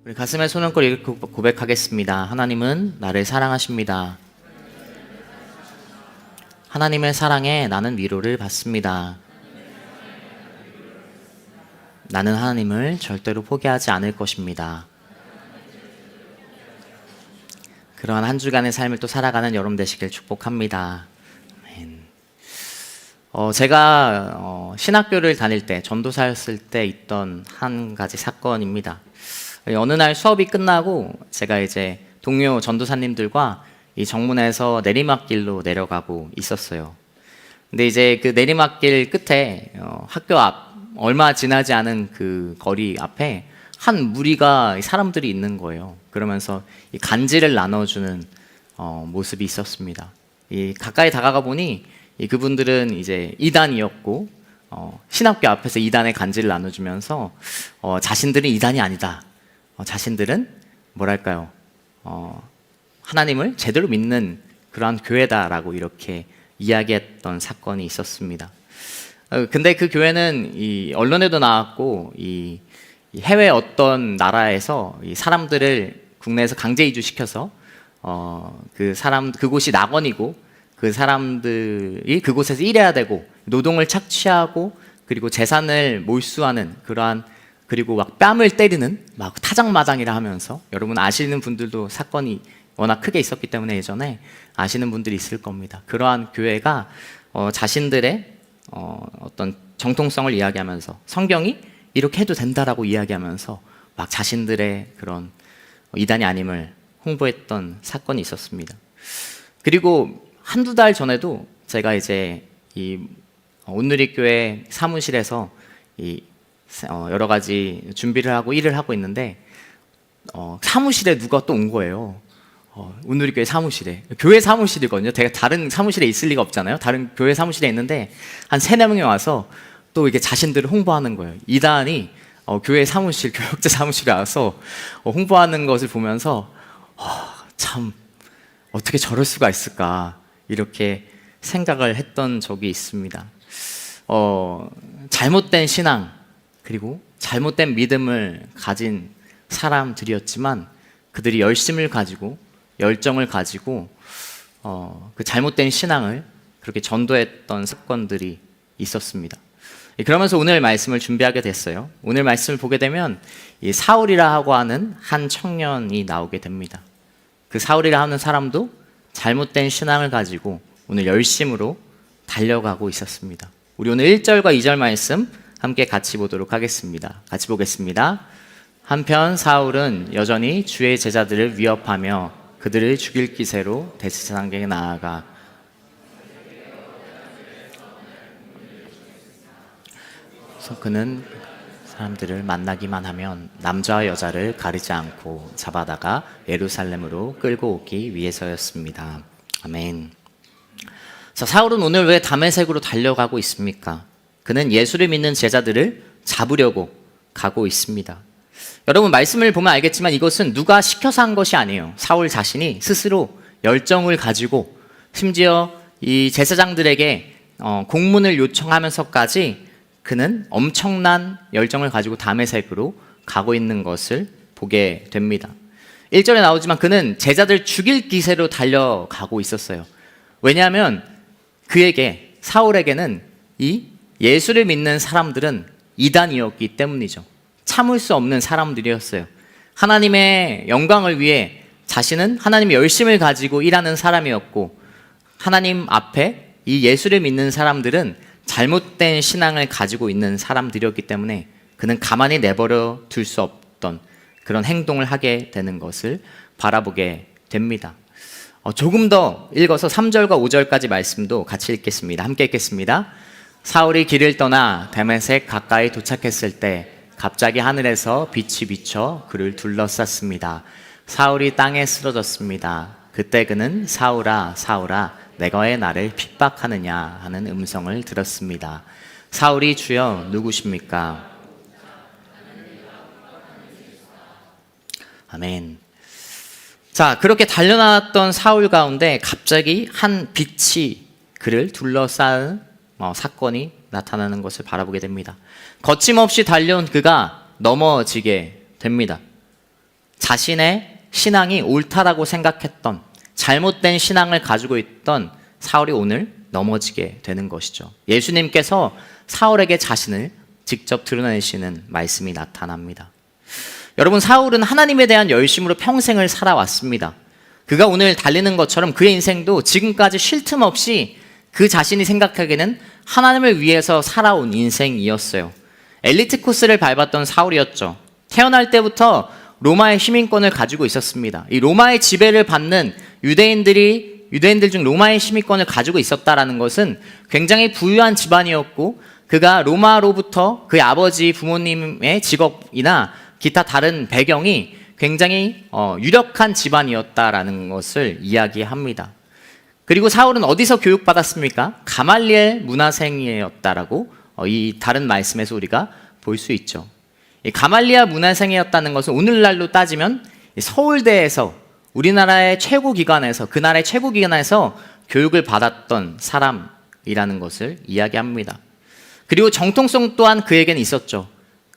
우리 가슴에 손을 얹고 이렇게 고백하겠습니다. 하나님은 나를 사랑하십니다. 하나님의 사랑에 나는 위로를 받습니다. 나는 하나님을 절대로 포기하지 않을 것입니다. 그러한 한 주간의 삶을 또 살아가는 여러분 되시길 축복합니다. 아멘. 제가 신학교를 다닐 때, 전도사였을 때 있던 한 가지 사건입니다. 어느 날 수업이 끝나고 제가 이제 동료 전도사님들과 이 정문에서 내리막길로 내려가고 있었어요. 근데 이제 그 내리막길 끝에 학교 앞 얼마 지나지 않은 그 거리 앞에 한 무리가 사람들이 있는 거예요. 그러면서 이 간지를 나눠주는 모습이 있었습니다. 이 가까이 다가가 보니 그분들은 이제 이단이었고 신학교 앞에서 이단의 간지를 나눠주면서 자신들은 이단이 아니다. 자신들은 뭐랄까요? 하나님을 제대로 믿는 그러한 교회다라고 이렇게 이야기했던 사건이 있었습니다. 근데 그 교회는 이 언론에도 나왔고 이 해외 어떤 나라에서 이 사람들을 국내에서 강제 이주시켜서 그곳이 낙원이고 그 사람들이 그곳에서 일해야 되고 노동을 착취하고 그리고 재산을 몰수하는 그러한 그리고 막 뺨을 때리는 막 타장마장이라 하면서 여러분 아시는 분들도 사건이 워낙 크게 있었기 때문에 예전에 아시는 분들이 있을 겁니다. 그러한 교회가 자신들의 어떤 정통성을 이야기하면서 성경이 이렇게 해도 된다라고 이야기하면서 막 자신들의 그런 이단이 아님을 홍보했던 사건이 있었습니다. 그리고 한두 달 전에도 제가 이제 이 온누리교회 사무실에서 여러 가지 준비를 하고 일을 하고 있는데 사무실에 누가 또 온 거예요. 온누리교회 사무실에, 교회 사무실이거든요. 제가 다른 사무실에 있을 리가 없잖아요. 다른 교회 사무실에 있는데 한 3-4명이 와서 또 이게 자신들을 홍보하는 거예요. 이단이 교회 사무실, 교역자 사무실에 와서 홍보하는 것을 보면서 참 어떻게 저럴 수가 있을까 이렇게 생각을 했던 적이 있습니다. 잘못된 신앙 그리고 잘못된 믿음을 가진 사람들이었지만 그들이 열심을 가지고 열정을 가지고 그 잘못된 신앙을 그렇게 전도했던 사건들이 있었습니다. 그러면서 오늘 말씀을 준비하게 됐어요. 오늘 말씀을 보게 되면 이 사울이라고 하는 한 청년이 나오게 됩니다. 그 사울이라 하는 사람도 잘못된 신앙을 가지고 오늘 열심으로 달려가고 있었습니다. 우리 오늘 1절과 2절 말씀 함께 같이 보도록 하겠습니다. 같이 보겠습니다. 한편 사울은 여전히 주의 제자들을 위협하며 그들을 죽일 기세로 대제사장에게 나아가 그는 사람들을 만나기만 하면 남자와 여자를 가리지 않고 잡아다가 예루살렘으로 끌고 오기 위해서였습니다. 아멘. 자, 사울은 오늘 왜 다메섹으로 달려가고 있습니까? 그는 예수를 믿는 제자들을 잡으려고 가고 있습니다. 여러분 말씀을 보면 알겠지만 이것은 누가 시켜서 한 것이 아니에요. 사울 자신이 스스로 열정을 가지고 심지어 이 제사장들에게 공문을 요청하면서까지 그는 엄청난 열정을 가지고 다메섹으로 가고 있는 것을 보게 됩니다. 1절에 나오지만 그는 제자들 죽일 기세로 달려가고 있었어요. 왜냐하면 그에게 사울에게는 이 예수를 믿는 사람들은 이단이었기 때문이죠. 참을 수 없는 사람들이었어요. 하나님의 영광을 위해 자신은 하나님의 열심을 가지고 일하는 사람이었고 하나님 앞에 이 예수를 믿는 사람들은 잘못된 신앙을 가지고 있는 사람들이었기 때문에 그는 가만히 내버려 둘 수 없던 그런 행동을 하게 되는 것을 바라보게 됩니다. 조금 더 읽어서 3절과 5절까지 말씀도 같이 읽겠습니다. 함께 읽겠습니다. 사울이 길을 떠나 다메섹 가까이 도착했을 때 갑자기 하늘에서 빛이 비쳐 그를 둘러쌌습니다. 사울이 땅에 쓰러졌습니다. 그때 그는 사울아 사울아 내가 왜 나를 핍박하느냐 하는 음성을 들었습니다. 사울이 주여 누구십니까? 아멘. 자, 그렇게 달려나왔던 사울 가운데 갑자기 한 빛이 그를 둘러싸은 사건이 나타나는 것을 바라보게 됩니다. 거침없이 달려온 그가 넘어지게 됩니다. 자신의 신앙이 옳다라고 생각했던 잘못된 신앙을 가지고 있던 사울이 오늘 넘어지게 되는 것이죠. 예수님께서 사울에게 자신을 직접 드러내시는 말씀이 나타납니다. 여러분, 사울은 하나님에 대한 열심으로 평생을 살아왔습니다. 그가 오늘 달리는 것처럼 그의 인생도 지금까지 쉴 틈 없이 그 자신이 생각하기에는 하나님을 위해서 살아온 인생이었어요. 엘리트 코스를 밟았던 사울이었죠. 태어날 때부터 로마의 시민권을 가지고 있었습니다. 이 로마의 지배를 받는 유대인들 중 로마의 시민권을 가지고 있었다라는 것은 굉장히 부유한 집안이었고, 그가 로마로부터 그의 아버지 부모님의 직업이나 기타 다른 배경이 굉장히 유력한 집안이었다라는 것을 이야기합니다. 그리고 사울은 어디서 교육받았습니까? 가말리엘 문화생이었다라고 이 다른 말씀에서 우리가 볼 수 있죠. 이 가말리엘 문화생이었다는 것은 오늘날로 따지면 서울대에서 우리나라의 최고 기관에서, 그 나라의 최고 기관에서 교육을 받았던 사람이라는 것을 이야기합니다. 그리고 정통성 또한 그에게는 있었죠.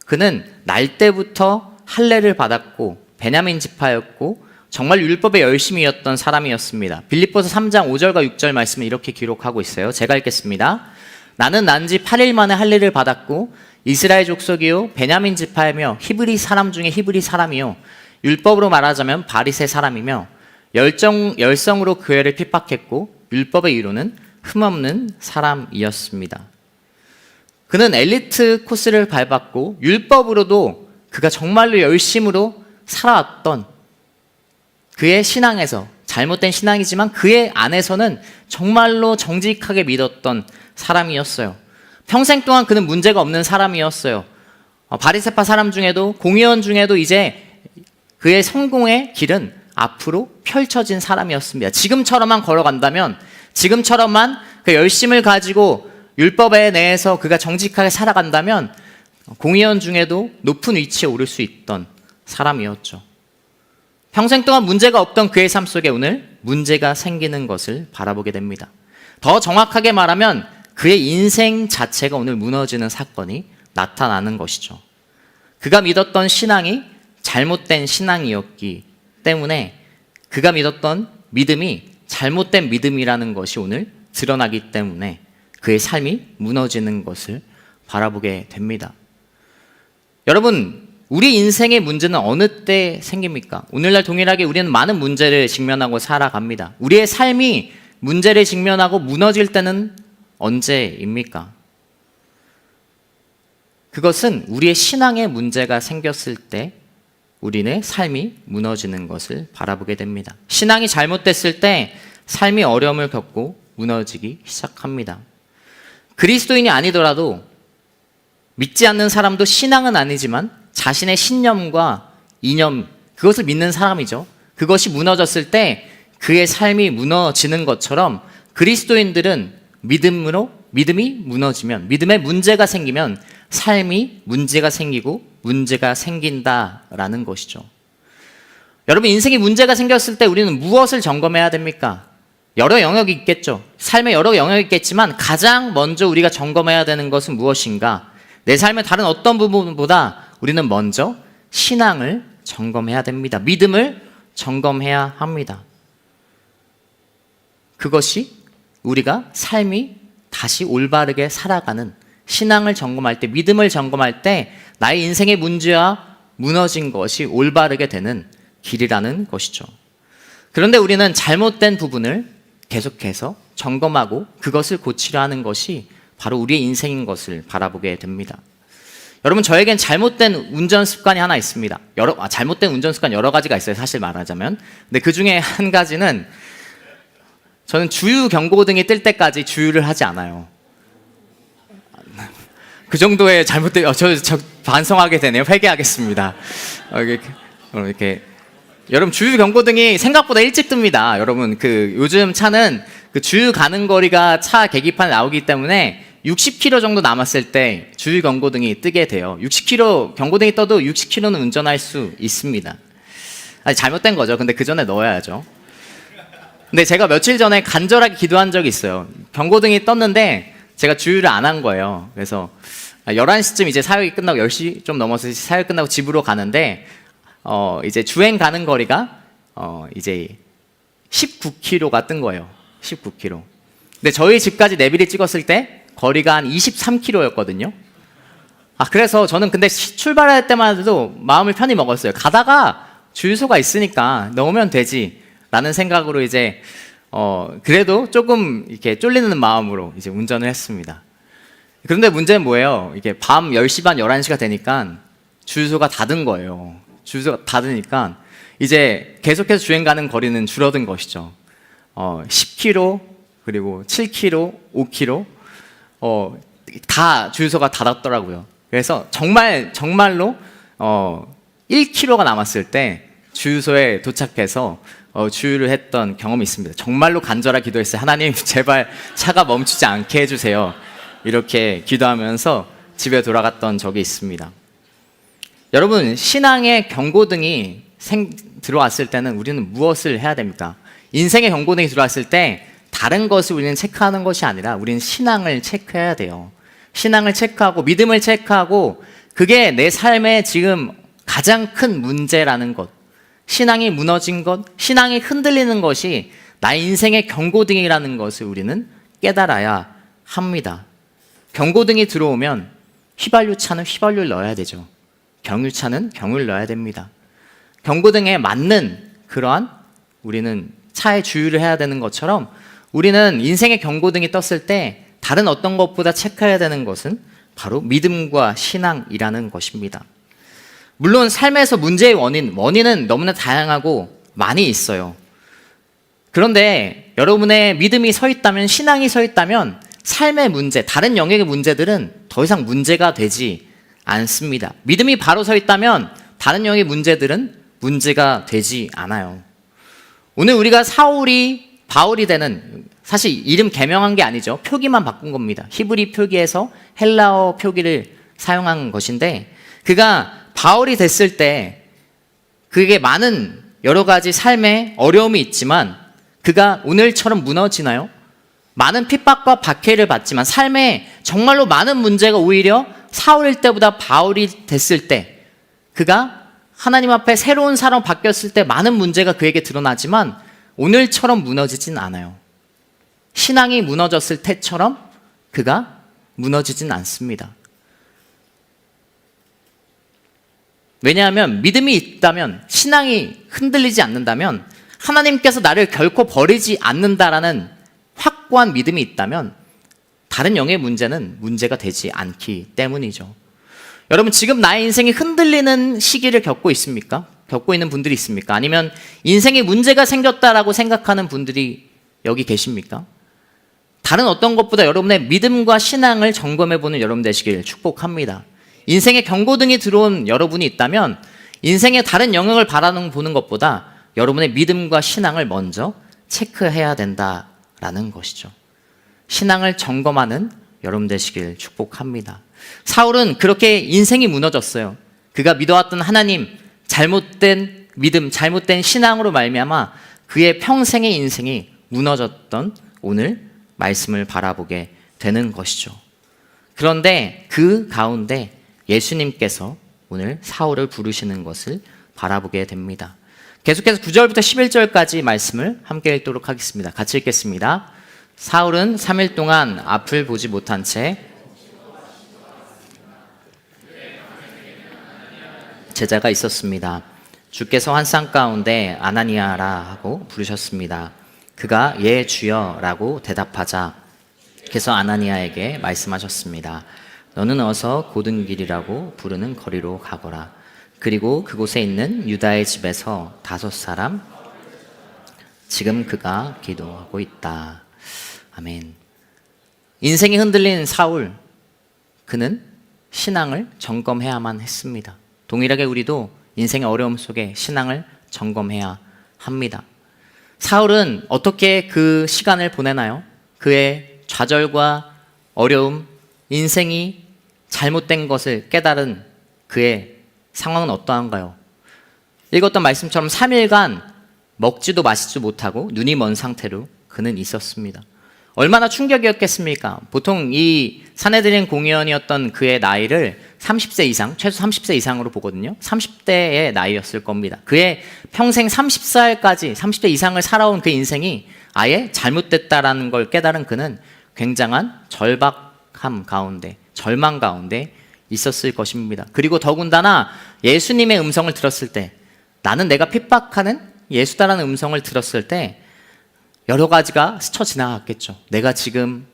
그는 날 때부터 할례를 받았고 베냐민 지파였고 정말 율법에 열심이었던 사람이었습니다. 빌립보서 3장 5절과 6절 말씀을 이렇게 기록하고 있어요. 제가 읽겠습니다. 나는 난지 8일 만에 할례를 받았고 이스라엘 족속이요 베냐민 지파이며 히브리 사람 중에 히브리 사람이요 율법으로 말하자면 바리새 사람이며 열성으로 교회를 핍박했고 율법의 이루는 흠없는 사람이었습니다. 그는 엘리트 코스를 밟았고 율법으로도 그가 정말로 열심으로 살아왔던 그의 신앙에서, 잘못된 신앙이지만 그의 안에서는 정말로 정직하게 믿었던 사람이었어요. 평생 동안 그는 문제가 없는 사람이었어요. 바리새파 사람 중에도, 공의원 중에도 이제 그의 성공의 길은 앞으로 펼쳐진 사람이었습니다. 지금처럼만 걸어간다면, 지금처럼만 그 열심을 가지고 율법에 대해서 그가 정직하게 살아간다면 공의원 중에도 높은 위치에 오를 수 있던 사람이었죠. 평생 동안 문제가 없던 그의 삶 속에 오늘 문제가 생기는 것을 바라보게 됩니다. 더 정확하게 말하면 그의 인생 자체가 오늘 무너지는 사건이 나타나는 것이죠. 그가 믿었던 신앙이 잘못된 신앙이었기 때문에 그가 믿었던 믿음이 잘못된 믿음이라는 것이 오늘 드러나기 때문에 그의 삶이 무너지는 것을 바라보게 됩니다. 여러분, 우리 인생의 문제는 어느 때 생깁니까? 오늘날 동일하게 우리는 많은 문제를 직면하고 살아갑니다. 우리의 삶이 문제를 직면하고 무너질 때는 언제입니까? 그것은 우리의 신앙에 문제가 생겼을 때 우리의 삶이 무너지는 것을 바라보게 됩니다. 신앙이 잘못됐을 때 삶이 어려움을 겪고 무너지기 시작합니다. 그리스도인이 아니더라도, 믿지 않는 사람도 신앙은 아니지만 자신의 신념과 이념, 그것을 믿는 사람이죠. 그것이 무너졌을 때 그의 삶이 무너지는 것처럼 그리스도인들은 믿음이 무너지면, 믿음에 문제가 생기면 삶이 문제가 생기고 문제가 생긴다라는 것이죠. 여러분, 인생에 문제가 생겼을 때 우리는 무엇을 점검해야 됩니까? 여러 영역이 있겠죠. 삶에 여러 영역이 있겠지만 가장 먼저 우리가 점검해야 되는 것은 무엇인가? 내 삶의 다른 어떤 부분보다 우리는 먼저 신앙을 점검해야 됩니다. 믿음을 점검해야 합니다. 그것이 우리가 삶이 다시 올바르게 살아가는, 신앙을 점검할 때, 믿음을 점검할 때 나의 인생의 문제와 무너진 것이 올바르게 되는 길이라는 것이죠. 그런데 우리는 잘못된 부분을 계속해서 점검하고 그것을 고치려 하는 것이 바로 우리의 인생인 것을 바라보게 됩니다. 여러분, 저에겐 잘못된 운전 습관이 하나 있습니다. 잘못된 운전 습관 여러 가지가 있어요, 사실 말하자면. 근데 그 중에 한 가지는, 저는 주유 경고등이 뜰 때까지 주유를 하지 않아요. 그 정도의 잘못된, 저 반성하게 되네요. 회개하겠습니다. 이렇게 여러분, 주유 경고등이 생각보다 일찍 뜹니다. 여러분, 요즘 차는 그 주유 가는 거리가 차 계기판에 나오기 때문에 60km 정도 남았을 때 주유 경고등이 뜨게 돼요. 60km 경고등이 떠도 60km는 운전할 수 있습니다. 아니, 잘못된 거죠. 근데 그 전에 넣어야죠. 근데 제가 며칠 전에 간절하게 기도한 적이 있어요. 경고등이 떴는데 제가 주유를 안 한 거예요. 그래서 11시쯤 이제 사역이 끝나고, 10시 좀 넘어서 사역이 끝나고 집으로 가는데 이제 주행 가는 거리가 이제 19km가 뜬 거예요. 19km. 근데 저희 집까지 내비를 찍었을 때 거리가 한 23km였거든요. 그래서 저는 근데 출발할 때만 해도 마음을 편히 먹었어요. 가다가 주유소가 있으니까 넣으면 되지 라는 생각으로 이제 그래도 조금 이렇게 쫄리는 마음으로 이제 운전을 했습니다. 그런데 문제는 뭐예요? 이게 밤 10시 반, 11시가 되니까 주유소가 닫은 거예요. 주유소가 닫으니까 이제 계속해서 주행 가는 거리는 줄어든 것이죠. 10km, 그리고 7km, 5km, 다 주유소가 닫았더라고요. 그래서 정말로 1km가 남았을 때 주유소에 도착해서 주유를 했던 경험이 있습니다. 정말로 간절하게 기도했어요. 하나님, 제발 차가 멈추지 않게 해주세요. 이렇게 기도하면서 집에 돌아갔던 적이 있습니다. 여러분, 신앙의 경고등이 들어왔을 때는 우리는 무엇을 해야 됩니까? 인생의 경고등이 들어왔을 때 다른 것을 우리는 체크하는 것이 아니라 우리는 신앙을 체크해야 돼요. 신앙을 체크하고 믿음을 체크하고 그게 내 삶의 지금 가장 큰 문제라는 것, 신앙이 무너진 것, 신앙이 흔들리는 것이 나의 인생의 경고등이라는 것을 우리는 깨달아야 합니다. 경고등이 들어오면 휘발유차는 휘발유를 넣어야 되죠. 경유차는 경유를 넣어야 됩니다. 경고등에 맞는 그러한 우리는 차에 주유를 해야 되는 것처럼 우리는 인생의 경고등이 떴을 때 다른 어떤 것보다 체크해야 되는 것은 바로 믿음과 신앙이라는 것입니다. 물론 삶에서 문제의 원인은 너무나 다양하고 많이 있어요. 그런데 여러분의 믿음이 서 있다면, 신앙이 서 있다면 삶의 문제, 다른 영역의 문제들은 더 이상 문제가 되지 않습니다. 믿음이 바로 서 있다면 다른 영역의 문제들은 문제가 되지 않아요. 오늘 우리가 사울이 바울이 되는, 사실 이름 개명한 게 아니죠. 표기만 바꾼 겁니다. 히브리 표기에서 헬라어 표기를 사용한 것인데, 그가 바울이 됐을 때 그에게 많은 여러 가지 삶의 어려움이 있지만 그가 오늘처럼 무너지나요? 많은 핍박과 박해를 받지만 삶에 정말로 많은 문제가 오히려 사울일 때보다 바울이 됐을 때, 그가 하나님 앞에 새로운 사람 바뀌었을 때 많은 문제가 그에게 드러나지만 오늘처럼 무너지진 않아요. 신앙이 무너졌을 때처럼 그가 무너지진 않습니다. 왜냐하면 믿음이 있다면, 신앙이 흔들리지 않는다면, 하나님께서 나를 결코 버리지 않는다라는 확고한 믿음이 있다면 다른 영의 문제는 문제가 되지 않기 때문이죠. 여러분, 지금 나의 인생이 흔들리는 시기를 겪고 있습니까? 겪고 있는 분들이 있습니까? 아니면 인생에 문제가 생겼다라고 생각하는 분들이 여기 계십니까? 다른 어떤 것보다 여러분의 믿음과 신앙을 점검해보는 여러분 되시길 축복합니다. 인생의 경고등이 들어온 여러분이 있다면 인생의 다른 영역을 바라보는 것보다 여러분의 믿음과 신앙을 먼저 체크해야 된다라는 것이죠. 신앙을 점검하는 여러분 되시길 축복합니다. 사울은 그렇게 인생이 무너졌어요. 그가 믿어왔던 하나님, 잘못된 믿음, 잘못된 신앙으로 말미암아 그의 평생의 인생이 무너졌던 오늘 말씀을 바라보게 되는 것이죠. 그런데 그 가운데 예수님께서 오늘 사울을 부르시는 것을 바라보게 됩니다. 계속해서 9절부터 11절까지 말씀을 함께 읽도록 하겠습니다. 같이 읽겠습니다. 사울은 3일 동안 앞을 보지 못한 채 제자가 있었습니다. 주께서 환상 가운데 아나니아라 하고 부르셨습니다. 그가 예 주여 라고 대답하자 께서 아나니아에게 말씀하셨습니다. 너는 어서 고든 길이라고 부르는 거리로 가거라. 그리고 그곳에 있는 유다의 집에서 5사람, 지금 그가 기도하고 있다. 아멘. 인생이 흔들린 사울, 그는 신앙을 점검해야만 했습니다. 동일하게 우리도 인생의 어려움 속에 신앙을 점검해야 합니다. 사울은 어떻게 그 시간을 보내나요? 그의 좌절과 어려움, 인생이 잘못된 것을 깨달은 그의 상황은 어떠한가요? 읽었던 말씀처럼 3일간 먹지도 마시지도 못하고 눈이 먼 상태로 그는 있었습니다. 얼마나 충격이었겠습니까? 보통 이 산헤드린 공의원이었던 그의 나이를 30세 이상, 최소 30세 이상으로 보거든요. 30대의 나이였을 겁니다. 그의 평생 30살까지 30대 이상을 살아온 그 인생이 아예 잘못됐다라는 걸 깨달은 그는 굉장한 절박함 가운데, 절망 가운데 있었을 것입니다. 그리고 더군다나 예수님의 음성을 들었을 때, 나는 내가 핍박하는 예수다라는 음성을 들었을 때 여러 가지가 스쳐 지나갔겠죠. 내가 지금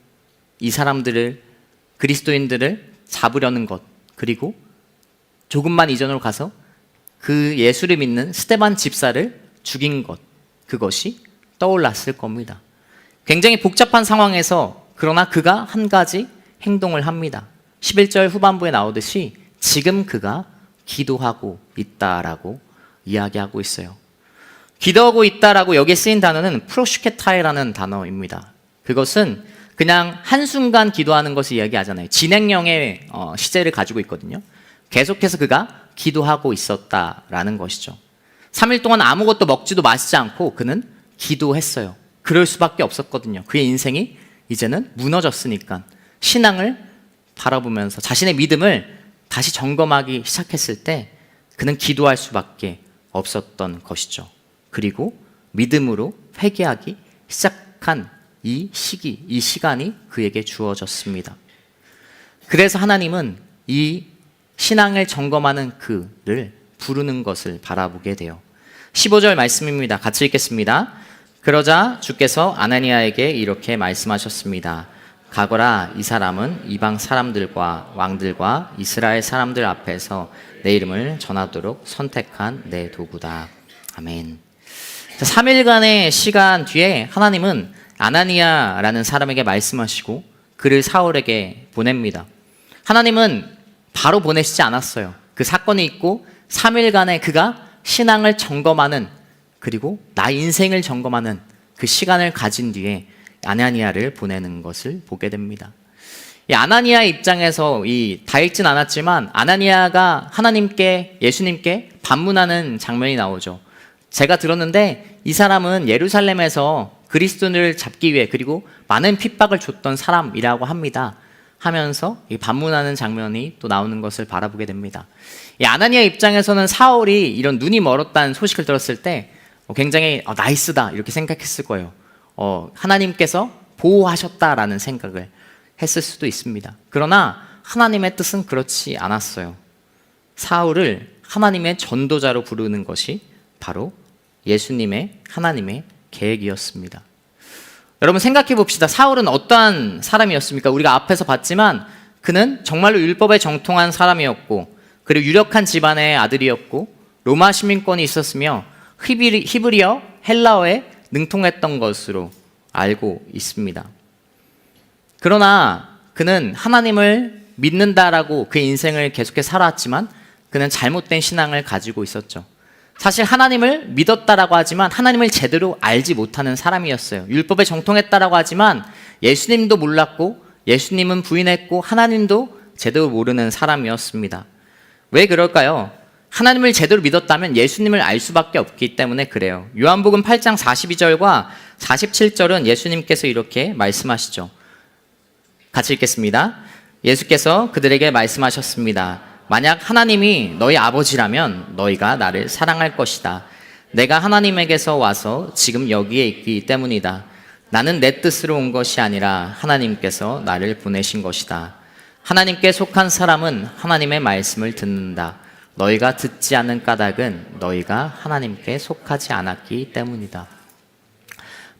이 사람들을, 그리스도인들을 잡으려는 것, 그리고 조금만 이전으로 가서 그 예수를 믿는 스데반 집사를 죽인 것, 그것이 떠올랐을 겁니다. 굉장히 복잡한 상황에서 그러나 그가 한 가지 행동을 합니다. 11절 후반부에 나오듯이 지금 그가 기도하고 있다라고 이야기하고 있어요. 기도하고 있다라고 여기에 쓰인 단어는 프로슈케타이라는 단어입니다. 그것은 그냥 한순간 기도하는 것을 이야기하잖아요. 진행형의 시제를 가지고 있거든요. 계속해서 그가 기도하고 있었다라는 것이죠. 3일 동안 아무것도 먹지도 마시지 않고 그는 기도했어요. 그럴 수밖에 없었거든요. 그의 인생이 이제는 무너졌으니까 신앙을 바라보면서 자신의 믿음을 다시 점검하기 시작했을 때 그는 기도할 수밖에 없었던 것이죠. 그리고 믿음으로 회개하기 시작한 이 시기, 이 시간이 그에게 주어졌습니다. 그래서 하나님은 이 신앙을 점검하는 그를 부르는 것을 바라보게 돼요. 15절 말씀입니다. 같이 읽겠습니다. 그러자 주께서 아나니아에게 이렇게 말씀하셨습니다. 가거라, 이 사람은 이방 사람들과 왕들과 이스라엘 사람들 앞에서 내 이름을 전하도록 선택한 내 도구다. 아멘. 3일간의 시간 뒤에 하나님은 아나니아라는 사람에게 말씀하시고 그를 사울에게 보냅니다. 하나님은 바로 보내시지 않았어요. 그 사건이 있고 3일간의 그가 신앙을 점검하는, 그리고 나 인생을 점검하는 그 시간을 가진 뒤에 아나니아를 보내는 것을 보게 됩니다. 이 아나니아의 입장에서 다 읽진 않았지만 아나니아가 하나님께, 예수님께 반문하는 장면이 나오죠. 제가 들었는데 이 사람은 예루살렘에서 그리스도를 잡기 위해, 그리고 많은 핍박을 줬던 사람이라고 합니다 하면서 반문하는 장면이 또 나오는 것을 바라보게 됩니다. 이 아나니아 입장에서는 사울이 이런 눈이 멀었다는 소식을 들었을 때 굉장히 나이스다 이렇게 생각했을 거예요. 하나님께서 보호하셨다라는 생각을 했을 수도 있습니다. 그러나 하나님의 뜻은 그렇지 않았어요. 사울을 하나님의 전도자로 부르는 것이 바로 예수님의, 하나님의 계획이었습니다. 여러분 생각해 봅시다. 사울은 어떠한 사람이었습니까? 우리가 앞에서 봤지만 그는 정말로 율법에 정통한 사람이었고, 그리고 유력한 집안의 아들이었고, 로마 시민권이 있었으며 히브리어, 헬라어에 능통했던 것으로 알고 있습니다. 그러나 그는 하나님을 믿는다라고 그 인생을 계속해서 살아왔지만 그는 잘못된 신앙을 가지고 있었죠. 사실 하나님을 믿었다라고 하지만 하나님을 제대로 알지 못하는 사람이었어요. 율법에 정통했다라고 하지만 예수님도 몰랐고, 예수님은 부인했고, 하나님도 제대로 모르는 사람이었습니다. 왜 그럴까요? 하나님을 제대로 믿었다면 예수님을 알 수밖에 없기 때문에 그래요. 요한복음 8장 42절과 47절은 예수님께서 이렇게 말씀하시죠. 같이 읽겠습니다. 예수께서 그들에게 말씀하셨습니다. 만약 하나님이 너희 아버지라면 너희가 나를 사랑할 것이다. 내가 하나님에게서 와서 지금 여기에 있기 때문이다. 나는 내 뜻으로 온 것이 아니라 하나님께서 나를 보내신 것이다. 하나님께 속한 사람은 하나님의 말씀을 듣는다. 너희가 듣지 않는 까닭은 너희가 하나님께 속하지 않았기 때문이다.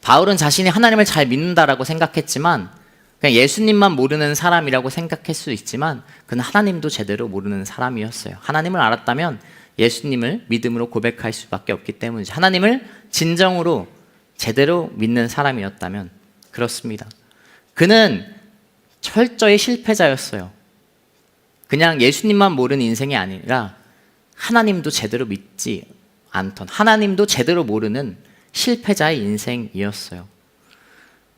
바울은 자신이 하나님을 잘 믿는다라고 생각했지만, 그냥 예수님만 모르는 사람이라고 생각할 수 있지만 그는 하나님도 제대로 모르는 사람이었어요. 하나님을 알았다면 예수님을 믿음으로 고백할 수밖에 없기 때문이죠. 하나님을 진정으로 제대로 믿는 사람이었다면 그렇습니다. 그는 철저히 실패자였어요. 그냥 예수님만 모르는 인생이 아니라 하나님도 제대로 믿지 않던, 하나님도 제대로 모르는 실패자의 인생이었어요.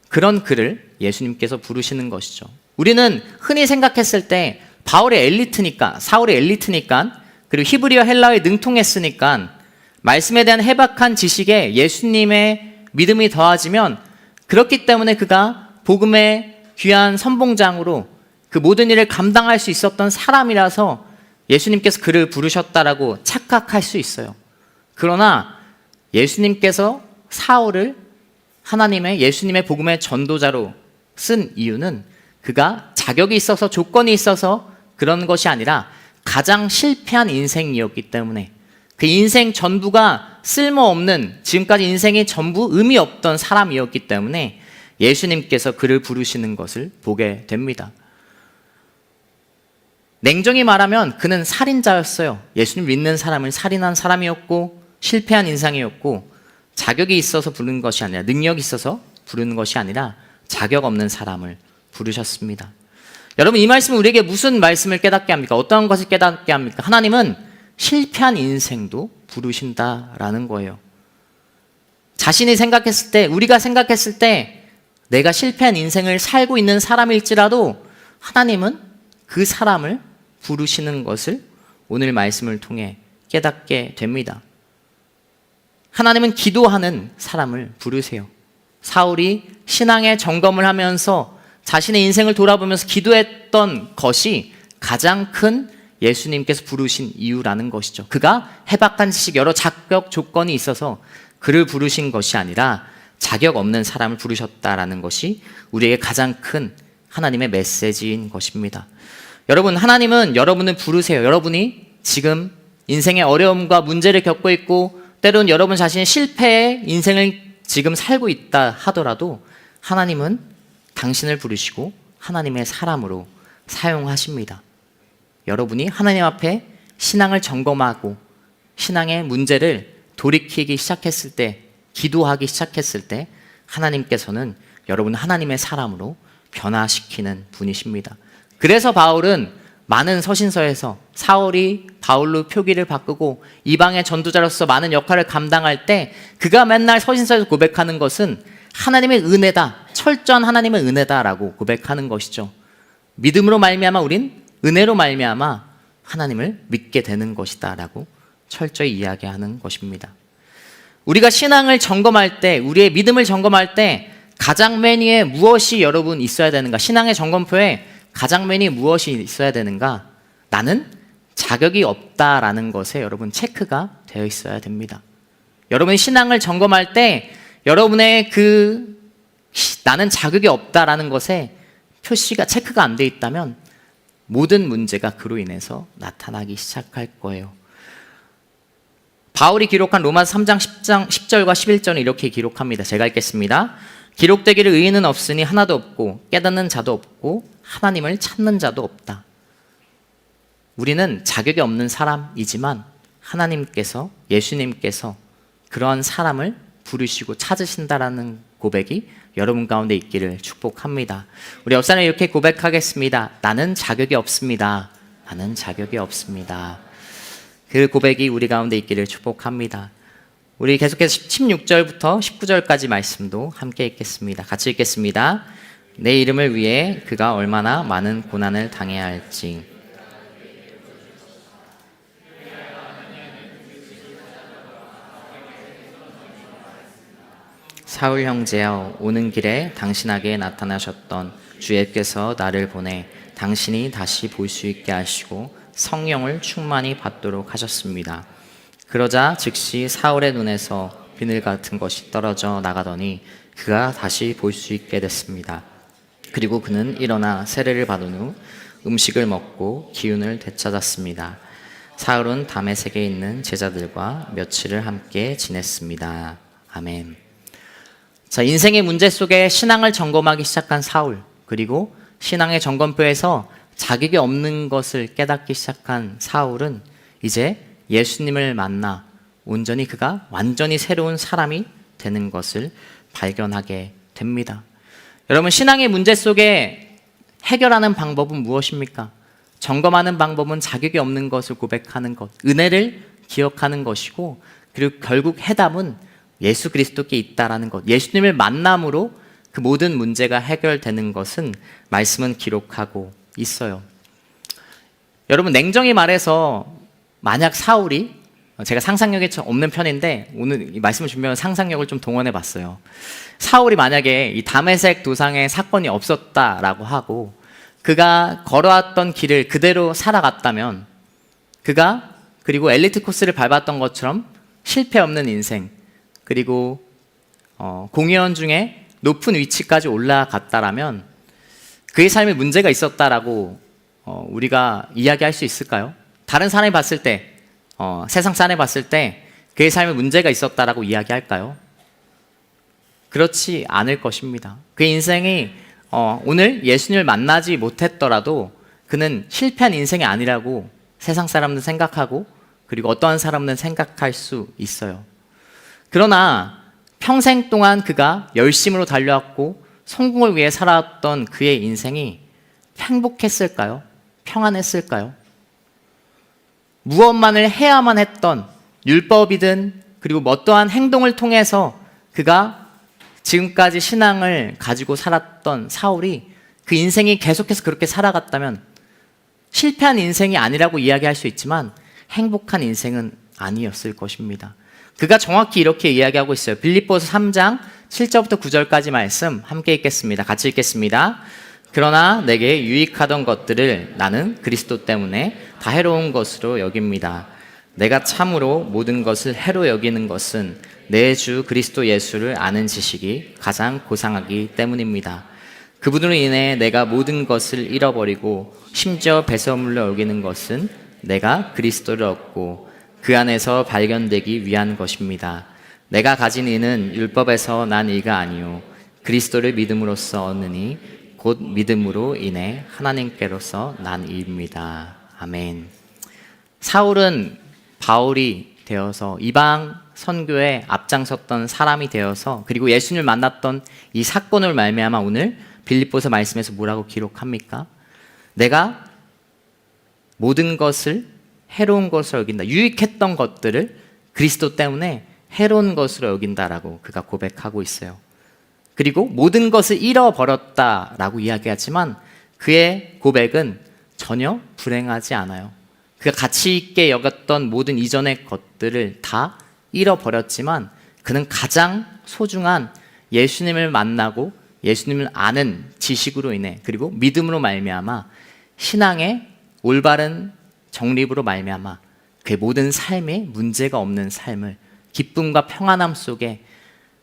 그런 그를 예수님께서 부르시는 것이죠. 우리는 흔히 생각했을 때 바울의 엘리트니까, 사울의 엘리트니까, 그리고 히브리어 헬라어에 능통했으니까 말씀에 대한 해박한 지식에 예수님의 믿음이 더해지면 그렇기 때문에 그가 복음의 귀한 선봉장으로 그 모든 일을 감당할 수 있었던 사람이라서 예수님께서 그를 부르셨다라고 착각할 수 있어요. 그러나 예수님께서 사울을 예수님의 복음의 전도자로 쓴 이유는 그가 자격이 있어서 조건이 있어서 그런 것이 아니라 가장 실패한 인생이었기 때문에, 그 인생 전부가 쓸모없는, 지금까지 인생이 전부 의미 없던 사람이었기 때문에 예수님께서 그를 부르시는 것을 보게 됩니다. 냉정히 말하면 그는 살인자였어요. 예수님 믿는 사람을 살인한 사람이었고 실패한 인생이었고, 자격이 있어서 부르는 것이 아니라, 능력이 있어서 부르는 것이 아니라 자격 없는 사람을 부르셨습니다. 여러분, 이 말씀은 우리에게 무슨 말씀을 깨닫게 합니까? 어떤 것을 깨닫게 합니까? 하나님은 실패한 인생도 부르신다라는 거예요. 자신이 생각했을 때, 우리가 생각했을 때 내가 실패한 인생을 살고 있는 사람일지라도 하나님은 그 사람을 부르시는 것을 오늘 말씀을 통해 깨닫게 됩니다. 하나님은 기도하는 사람을 부르세요. 사울이 신앙의 점검을 하면서 자신의 인생을 돌아보면서 기도했던 것이 가장 큰 예수님께서 부르신 이유라는 것이죠. 그가 해박한 지식, 여러 자격 조건이 있어서 그를 부르신 것이 아니라 자격 없는 사람을 부르셨다라는 것이 우리에게 가장 큰 하나님의 메시지인 것입니다. 여러분, 하나님은 여러분을 부르세요. 여러분이 지금 인생의 어려움과 문제를 겪고 있고 때로는 여러분 자신의 실패의 인생을 지금 살고 있다 하더라도 하나님은 당신을 부르시고 하나님의 사람으로 사용하십니다. 여러분이 하나님 앞에 신앙을 점검하고 신앙의 문제를 돌이키기 시작했을 때, 기도하기 시작했을 때 하나님께서는 여러분 하나님의 사람으로 변화시키는 분이십니다. 그래서 바울은 많은 서신서에서 사울이 바울로 표기를 바꾸고 이방의 전도자로서 많은 역할을 감당할 때 그가 맨날 서신서에서 고백하는 것은 하나님의 은혜다, 철저한 하나님의 은혜다라고 고백하는 것이죠. 믿음으로 말미암아 우린 은혜로 말미암아 하나님을 믿게 되는 것이다 라고 철저히 이야기하는 것입니다. 우리가 신앙을 점검할 때, 우리의 믿음을 점검할 때 가장 맨 위에 무엇이 여러분 있어야 되는가? 신앙의 점검표에 가장 맨 위에 무엇이 있어야 되는가? 나는 자격이 없다라는 것에 여러분 체크가 되어 있어야 됩니다. 여러분이 신앙을 점검할 때 여러분의 나는 자격이 없다라는 것에 표시가, 체크가 안 돼 있다면 모든 문제가 그로 인해서 나타나기 시작할 거예요. 바울이 기록한 로마서 3장 10절과 11절은 이렇게 기록합니다. 제가 읽겠습니다. 기록되기를 의인은 없으니 하나도 없고 깨닫는 자도 없고 하나님을 찾는 자도 없다. 우리는 자격이 없는 사람이지만 하나님께서, 예수님께서 그러한 사람을 부르시고 찾으신다라는 고백이 여러분 가운데 있기를 축복합니다. 우리 옆 사람이 이렇게 고백하겠습니다. 나는 자격이 없습니다. 나는 자격이 없습니다. 그 고백이 우리 가운데 있기를 축복합니다. 우리 계속해서 16절부터 19절까지 말씀도 함께 읽겠습니다. 같이 읽겠습니다. 내 이름을 위해 그가 얼마나 많은 고난을 당해야 할지. 사울 형제여, 오는 길에 당신에게 나타나셨던 주께서 나를 보내 당신이 다시 볼 수 있게 하시고 성령을 충만히 받도록 하셨습니다. 그러자 즉시 사울의 눈에서 비늘 같은 것이 떨어져 나가더니 그가 다시 볼 수 있게 됐습니다. 그리고 그는 일어나 세례를 받은 후 음식을 먹고 기운을 되찾았습니다. 사울은 다메섹에 있는 제자들과 며칠을 함께 지냈습니다. 아멘. 자, 인생의 문제 속에 신앙을 점검하기 시작한 사울, 그리고 신앙의 점검표에서 자격이 없는 것을 깨닫기 시작한 사울은 이제 예수님을 만나 그가 완전히 새로운 사람이 되는 것을 발견하게 됩니다. 여러분, 신앙의 문제 속에 해결하는 방법은 무엇입니까? 점검하는 방법은 자격이 없는 것을 고백하는 것, 은혜를 기억하는 것이고, 그리고 결국 해답은 예수 그리스도께 있다라는 것, 예수님을 만남으로 그 모든 문제가 해결되는 것은 말씀은 기록하고 있어요. 여러분, 냉정히 말해서 만약 사울이 제가 상상력이 좀 없는 편인데 오늘 이 말씀을 준비하면 상상력을 좀 동원해 봤어요. 사울이 만약에 이 다메섹 도상의 사건이 없었다라고 하고 그가 걸어왔던 길을 그대로 살아갔다면 그가 그리고 엘리트 코스를 밟았던 것처럼 실패 없는 인생 그리고 공의원 중에 높은 위치까지 올라갔다라면 그의 삶에 문제가 있었다라고 우리가 이야기할 수 있을까요? 다른 사람이 봤을 때 세상 사람이 봤을 때 그의 삶에 문제가 있었다라고 이야기할까요? 그렇지 않을 것입니다. 그의 인생이 오늘 예수님을 만나지 못했더라도 그는 실패한 인생이 아니라고 세상 사람들은 생각하고 그리고 어떠한 사람은 생각할 수 있어요. 그러나 평생 동안 그가 열심으로 달려왔고 성공을 위해 살아왔던 그의 인생이 행복했을까요? 평안했을까요? 무엇만을 해야만 했던 율법이든 그리고 어떠한 행동을 통해서 그가 지금까지 신앙을 가지고 살았던 사울이 그 인생이 계속해서 그렇게 살아갔다면 실패한 인생이 아니라고 이야기할 수 있지만 행복한 인생은 아니었을 것입니다. 그가 정확히 이렇게 이야기하고 있어요. 빌립보서 3장 7절부터 9절까지 말씀 함께 읽겠습니다. 같이 읽겠습니다. 그러나 내게 유익하던 것들을 나는 그리스도 때문에 다 해로운 것으로 여깁니다. 내가 참으로 모든 것을 해로 여기는 것은 내 주 그리스도 예수를 아는 지식이 가장 고상하기 때문입니다. 그분으로 인해 내가 모든 것을 잃어버리고 심지어 배설물로 여기는 것은 내가 그리스도를 얻고 그 안에서 발견되기 위한 것입니다. 내가 가진 이는 율법에서 난 이가 아니요 그리스도를 믿음으로써 얻느니 곧 믿음으로 인해 하나님께로서 난 이입니다. 아멘. 사울은 바울이 되어서 이방 선교에 앞장섰던 사람이 되어서 그리고 예수님을 만났던 이 사건을 말미암아 오늘 빌립보서 말씀에서 뭐라고 기록합니까? 내가 모든 것을 해로운 것으로 여긴다. 유익했던 것들을 그리스도 때문에 해로운 것으로 여긴다라고 그가 고백하고 있어요. 그리고 모든 것을 잃어버렸다라고 이야기하지만 그의 고백은 전혀 불행하지 않아요. 그가 가치 있게 여겼던 모든 이전의 것들을 다 잃어버렸지만 그는 가장 소중한 예수님을 만나고 예수님을 아는 지식으로 인해 그리고 믿음으로 말미암아 신앙의 올바른 정립으로 말미암아 그의 모든 삶에 문제가 없는 삶을 기쁨과 평안함 속에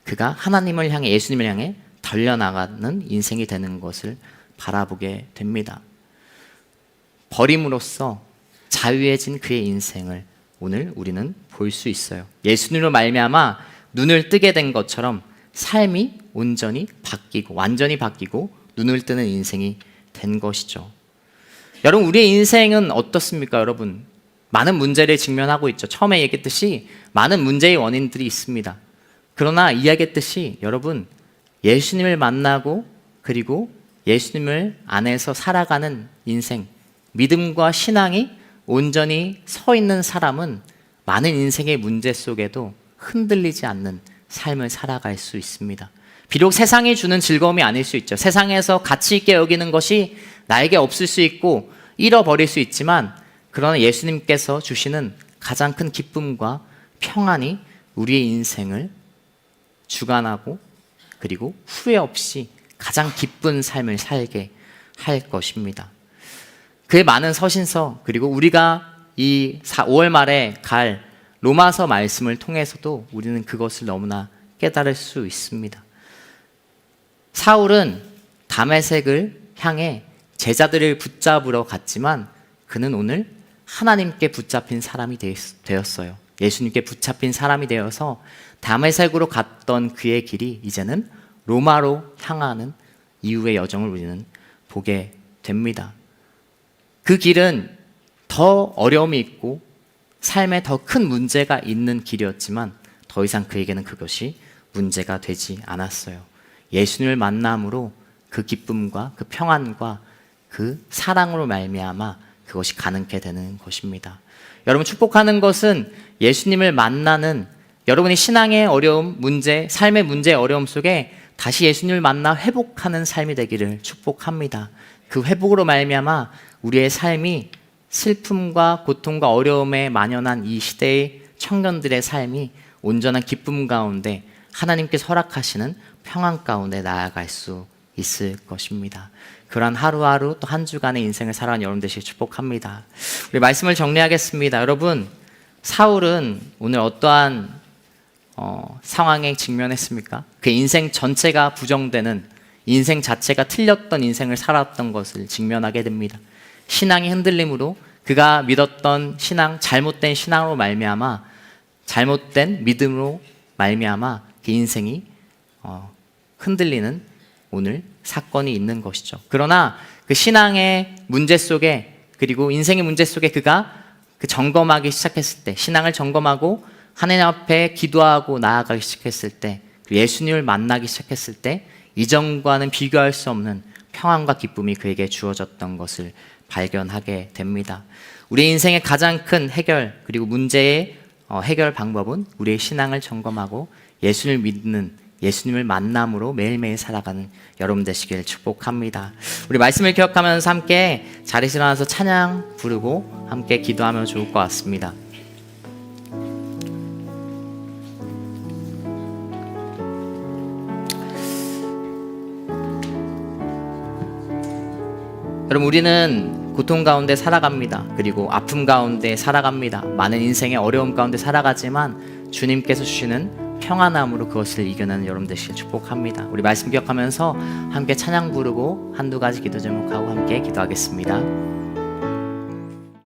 그가 하나님을 향해 예수님을 향해 달려나가는 인생이 되는 것을 바라보게 됩니다. 버림으로써 자유해진 그의 인생을 오늘 우리는 볼 수 있어요. 예수님으로 말미암아 눈을 뜨게 된 것처럼 삶이 온전히 바뀌고 완전히 바뀌고 눈을 뜨는 인생이 된 것이죠. 여러분 우리의 인생은 어떻습니까? 여러분 많은 문제를 직면하고 있죠. 처음에 얘기했듯이 많은 문제의 원인들이 있습니다. 그러나 이야기했듯이 여러분 예수님을 만나고 그리고 예수님을 안에서 살아가는 인생 믿음과 신앙이 온전히 서 있는 사람은 많은 인생의 문제 속에도 흔들리지 않는 삶을 살아갈 수 있습니다. 비록 세상이 주는 즐거움이 아닐 수 있죠. 세상에서 가치 있게 여기는 것이 나에게 없을 수 있고 잃어버릴 수 있지만 그러나 예수님께서 주시는 가장 큰 기쁨과 평안이 우리의 인생을 주관하고 그리고 후회 없이 가장 기쁜 삶을 살게 할 것입니다. 그의 많은 서신서 그리고 우리가 이 5월 말에 갈 로마서 말씀을 통해서도 우리는 그것을 너무나 깨달을 수 있습니다. 사울은 다메섹을 향해 제자들을 붙잡으러 갔지만 그는 오늘 하나님께 붙잡힌 사람이 되었어요. 예수님께 붙잡힌 사람이 되어서 다메섹으로 갔던 그의 길이 이제는 로마로 향하는 이후의 여정을 우리는 보게 됩니다. 그 길은 더 어려움이 있고 삶에 더 큰 문제가 있는 길이었지만 더 이상 그에게는 그것이 문제가 되지 않았어요. 예수님을 만남으로 그 기쁨과 그 평안과 그 사랑으로 말미암아 그것이 가능케 되는 것입니다. 여러분 축복하는 것은 예수님을 만나는 여러분이 신앙의 어려움, 문제, 삶의 문제의 어려움 속에 다시 예수님을 만나 회복하는 삶이 되기를 축복합니다. 그 회복으로 말미암아 우리의 삶이 슬픔과 고통과 어려움에 만연한 이 시대의 청년들의 삶이 온전한 기쁨 가운데 하나님께서 허락하시는 평안 가운데 나아갈 수 있을 것입니다. 그러한 하루하루 또 한 주간의 인생을 살아가는 여러분 되시길 축복합니다. 우리 말씀을 정리하겠습니다. 여러분, 사울은 오늘 어떠한 상황에 직면했습니까? 그 인생 전체가 부정되는, 인생 자체가 틀렸던 인생을 살았던 것을 직면하게 됩니다. 신앙의 흔들림으로 그가 믿었던 신앙, 잘못된 신앙으로 말미암아, 잘못된 믿음으로 말미암아 그 인생이 흔들리는 오늘 사건이 있는 것이죠. 그러나 그 신앙의 문제 속에, 그리고 인생의 문제 속에 그가 그 점검하기 시작했을 때, 신앙을 점검하고 하나님 앞에 기도하고 나아가기 시작했을 때, 예수님을 만나기 시작했을 때 이전과는 비교할 수 없는 평안과 기쁨이 그에게 주어졌던 것을 발견하게 됩니다. 우리 인생의 가장 큰 해결, 그리고 문제의 해결 방법은 우리의 신앙을 점검하고 예수님을 믿는, 예수님을 만남으로 매일매일 살아가는 여러분 되시길 축복합니다. 우리 말씀을 기억하면서 함께 자리에서 일어나서 찬양 부르고 함께 기도하면 좋을 것 같습니다. 여러분, 우리는 고통 가운데 살아갑니다. 그리고 아픔 가운데 살아갑니다. 많은 인생의 어려움 가운데 살아가지만 주님께서 주시는 평안함으로 그것을 이겨내는 여러분 되시길 축복합니다. 우리 말씀 기억하면서 함께 찬양 부르고 한두 가지 기도 제목하고 함께 기도하겠습니다.